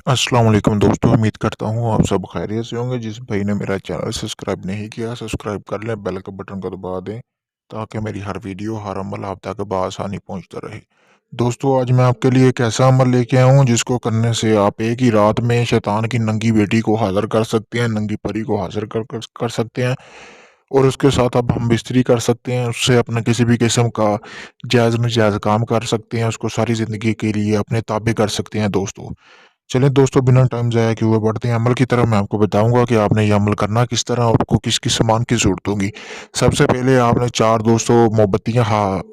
अस्सलाम वालेकुम दोस्तों, उम्मीद करता हूँ आप सब खैरियत से होंगे। जिस भाई ने मेरा चैनल सब्सक्राइब नहीं किया, सब्सक्राइब कर लें, बेल के बटन को दबा दें ताकि मेरी हर वीडियो, हर अमल आप तक बआसानी पहुँचता रहे। दोस्तों, आज मैं आपके लिए एक ऐसा अमल लेके आया हूँ जिसको करने से आप एक ही रात में शैतान की नंगी बेटी को हाज़िर कर सकते हैं, नंगी परी को हाज़िर कर सकते हैं और उसके साथ आप हम बिस्तरी कर सकते हैं। उससे अपना किसी भी किस्म का जायज़-नाजायज़ काम कर सकते हैं, उसको सारी ज़िंदगी के लिए अपने ताबे कर सकते हैं दोस्तों। चलिए दोस्तों, बिना टाइम ज़ाया किए हुए बढ़ते हैं अमल की तरफ। मैं आपको बताऊँगा कि आपने ये अमल करना किस तरह और आपको किस-किस सामान की ज़रूरत होगी। सबसे पहले आपने 4 दोस्तों मोमबत्तियाँ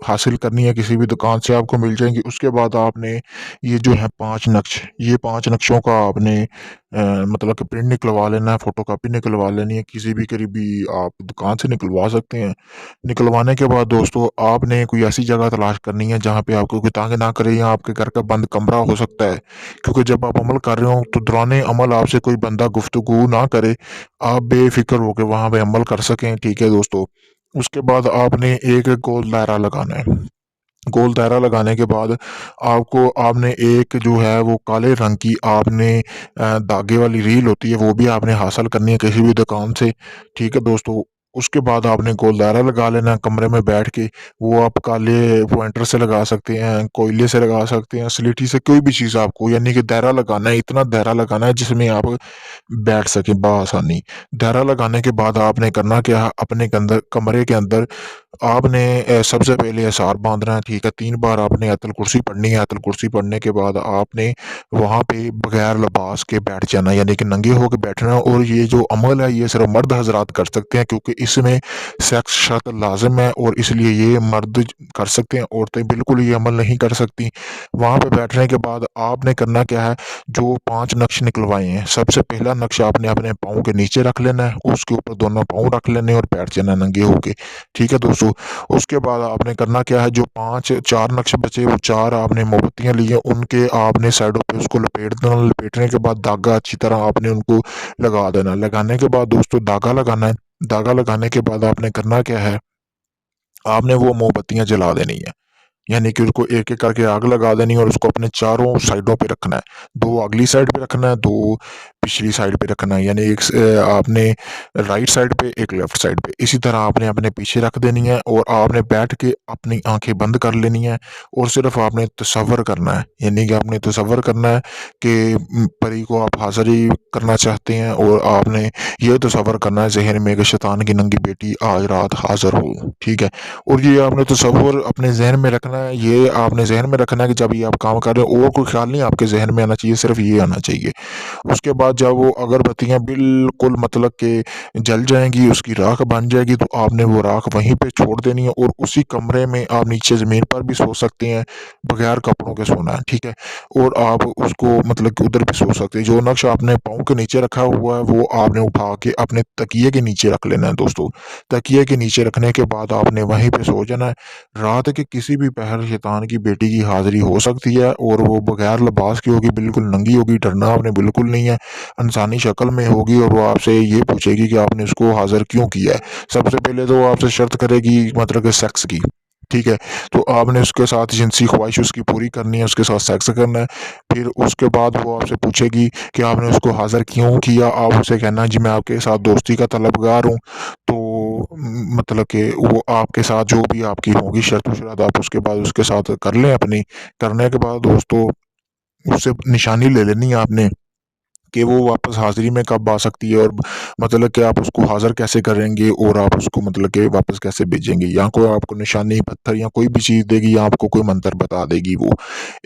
हासिल करनी है, किसी भी दुकान से आपको मिल जाएँगी। उसके बाद आपने ये जो है 5 नक्श, ये 5 नक्शों का आपने मतलब कि प्रिंट निकलवा लेना है, फ़ोटोकॉपी निकलवा लेनी है, किसी भी करीबी आप दुकान से निकलवा सकते हैं। निकलवाने के बाद दोस्तों आपने कोई ऐसी जगह तलाश करनी है जहाँ पे आपको कोई तंग ना करे या आपके घर का बंद कमरा हो सकता है। क्योंकि जब आप अमल कर रहे हो तो दौरान अमल आपसे कोई बंदा गुफ्तगू ना करे, आप बेफ़िक्र होके वहाँ पे अमल कर सकें, ठीक है दोस्तों। उसके बाद आपने एक गोल दायरा लगाना है। गोल दायरा लगाने के बाद आपने एक जो है वो काले रंग की आपने धागे वाली रील होती है, वो भी आपने हासिल करनी है किसी भी दुकान से, ठीक है दोस्तों। उसके बाद आपने गोल दायरा लगा लेना है कमरे में बैठ के। वो आप काले पॉइंटर से लगा सकते हैं, कोयले से लगा सकते हैं, स्लेटी से, कोई भी चीज़ आपको यानी कि दायरा लगाना है, इतना दायरा लगाना है जिसमें आप बैठ सकें बआसानी। दायरा लगाने के बाद आपने करना क्या है, अपने के अंदर कमरे के अंदर आपने सबसे पहले एसार बाँधना है, ठीक है? 3 बार आपने आयतुल कुर्सी पढ़नी है। आयतुल कुर्सी पढ़ने के बाद आपने वहाँ पे बगैर लिबास के बैठ जाना है, यानी कि नंगे होके बैठना है। और ये जो अमल है ये सिर्फ़ मर्द हज़रात कर सकते हैं, क्योंकि इसमें सेक्स शर्त लाज़िम है और इसलिए ये मर्द कर सकते हैं, औरतें बिल्कुल ये अमल नहीं कर सकती। वहाँ पे बैठने के बाद आपने करना क्या है, जो 5 नक्श निकलवाए हैं, सबसे पहला नक्श आपने अपने पाँव के नीचे रख लेना है, उसके ऊपर दोनों पाँव रख लेने हैं और बैठ जाना है नंगे होके। ठीक है दोस्तों? उसके बाद आपने करना क्या है, जो 5 4 नक्श बचे वो 4 आपने मोमबत्तियाँ ली हैं, उनके आपने साइडों पे उसको लपेट देना। लपेटने के बाद धागा अच्छी तरह आपने उनको लगा देना। लगाने के बाद दोस्तों धागा लगाना है। धागा लगाने के बाद आपने करना क्या है, आपने वो मोमबत्तियाँ जला देनी है। यानी कि उसको एक-एक करके आग लगा देनी है और उसको अपने चारों साइडों पे रखना है। 2 अगली साइड पे रखना है, 2 पिछली साइड पे रखना है, यानी आपने राइट साइड पे, एक लेफ्ट साइड पे। इसी तरह आपने अपने पीछे रख देनी है और आपने बैठ के अपनी आँखें बंद कर लेनी है और सिर्फ़ आपने तसव्वुर करना है। यानी कि आपने तसव्वुर करना है कि परी को आप हाज़िर ही करना चाहते हैं और आपने ये तसव्वुर करना है ज़हन में कि शैतान की नंगी बेटी आज रात हाज़िर हो, ठीक है? और ये आपने तसव्वुर अपने ज़हन में रखना है, ये आपने ज़हन में रखना है कि जब ये आप काम कर रहे हो और कोई ख़्याल नहीं आपके ज़हन में आना चाहिए, सिर्फ़ ये आना चाहिए। उसके बाद जब वो अगरबत्तियाँ बिल्कुल मतलब कि जल जाएँगी, उसकी राख बन जाएगी, तो आपने वो राख वहीं पे छोड़ देनी है और उसी कमरे में आप नीचे ज़मीन पर भी सो सकते हैं, बगैर कपड़ों के सोना है, ठीक है? और आप उसको मतलब कि उधर भी सो सकते हैं। जो नक्श आपने पाँव के नीचे रखा हुआ है, वो आपने उठा के अपने तकिए के नीचे रख लेना है दोस्तों। तकिए के नीचे रखने के बाद आपने वहीं पे सो जाना है। रात के किसी भी पहर शैतान की बेटी की हाज़िरी हो सकती है और वो बगैर लिबास की होगी, बिल्कुल नंगी होगी, डरना आपने बिल्कुल नहीं है। इंसानी शक्ल में होगी और वो आपसे ये पूछेगी कि आपने उसको हाज़िर क्यों किया है? सबसे पहले तो वो आपसे शर्त करेगी मतलब कि सेक्स की, ठीक है? तो आपने उसके साथ जिनसी ख़्वाहिश उसकी पूरी करनी है, उसके साथ सेक्स करना है। फिर उसके बाद वो आपसे पूछेगी कि आपने उसको हाज़िर क्यों किया? आप उसे कहना जी मैं आपके साथ दोस्ती का तलबगार हूँ। तो मतलब कि वो आपके साथ जो भी आपकी होगी शर्त-ओ-शरात आप उसके बाद उसके साथ कर लें अपनी। करने के बाद दोस्तों उससे निशानी ले लेनी है आपने कि वो वापस हाज़िरी में कब आ सकती है और मतलब कि आप उसको हाज़िर कैसे करेंगे और आप उसको मतलब कि वापस कैसे भेजेंगे, या कोई आपको निशानी, पत्थर या कोई भी चीज़ देगी या आपको कोई मंत्र बता देगी वो।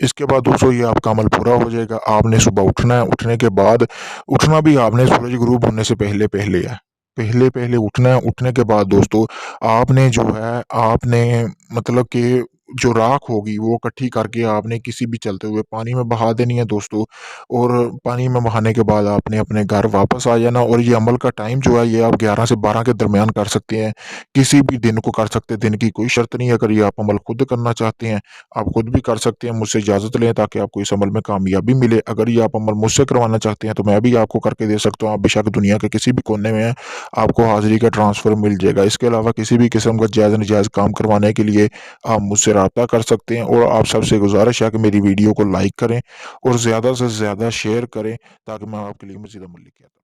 इसके बाद दोस्तों ये आपका अमल पूरा हो जाएगा। आपने सुबह उठना है, उठने के बाद उठना भी आपने सूरज गुरूब होने से पहले-पहले है। पहले-पहले उठना है, उठने के बाद दोस्तों आपने जो है आपने मतलब कि जो राख होगी वो इकट्ठी करके आपने किसी भी चलते हुए पानी में बहा देनी है दोस्तों। और पानी में बहाने के बाद आपने अपने घर वापस आ जाना और ये अमल का टाइम जो है ये आप 11 से 12 के दरमियान कर सकते हैं। किसी भी दिन को कर सकते हैं, दिन की कोई शर्त नहीं है। अगर ये आप अमल खुद करना चाहते हैं, आप खुद भी कर सकते हैं। मुझसे इजाज़त लें ताकि आपको इस अमल में कामयाबी मिले। अगर ये आप अमल मुझसे करवाना चाहते हैं तो मैं भी आपको करके दे सकता हूँ। आप बेशक दुनिया के किसी भी कोने में हैं, आपको हाज़िरी का ट्रांसफ़र मिल जाएगा। इसके अलावा किसी भी किस्म का जायज़-नाजायज़ काम करवाने के लिए आप मुझसे رابطہ کر سکتے ہیں، اور آپ سب سے گزارش ہے کہ میری ویڈیو کو لائک کریں اور زیادہ سے زیادہ شیئر کریں تاکہ میں آپ کے لیے مزید عمل لے کے آتا